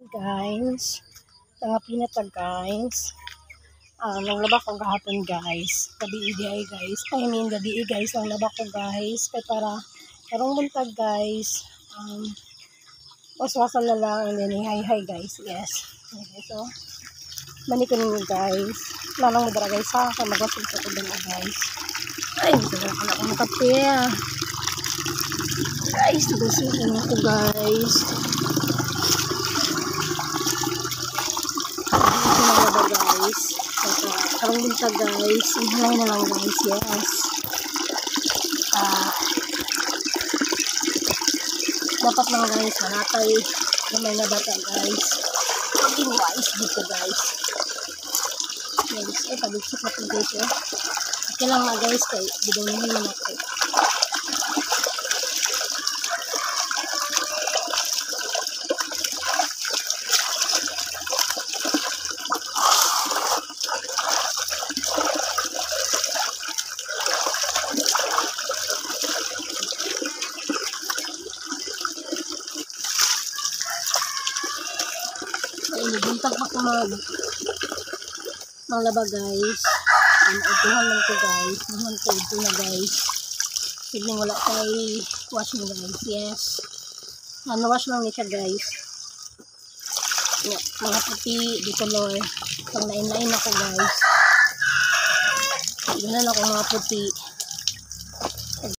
Guys, tangapi na ta guys. Naglaba ko gahapon guys. Gabi guys, naglaba ko guys. Kaya para karong buntag guys. Waswasan na lang and then hi guys. Yes. Okay, so mani ko ninyo guys. Lanang mo dara guys ha. Kaya magwasig sa ko guys. Ay, hindi ko na akong kape. Guys, nagwasig ko guys. Guys, karong buntag guys, ihalay na lang guys, yes. Dapat lang guys, manatay gamay na data guys. Maging wise dito guys. Yes, pag-isip na guys eh. Okay lang nga guys, kay bidawin naman ako. Buntag pa ko maglaba guys. Utuhan lang ko guys. Naman ko ito na guys. Sige wala tayo wash mo guys. Yes. Wash lang niya guys. Mga puti di color. Pang nain-nain ako guys. Ganun ako mga puti.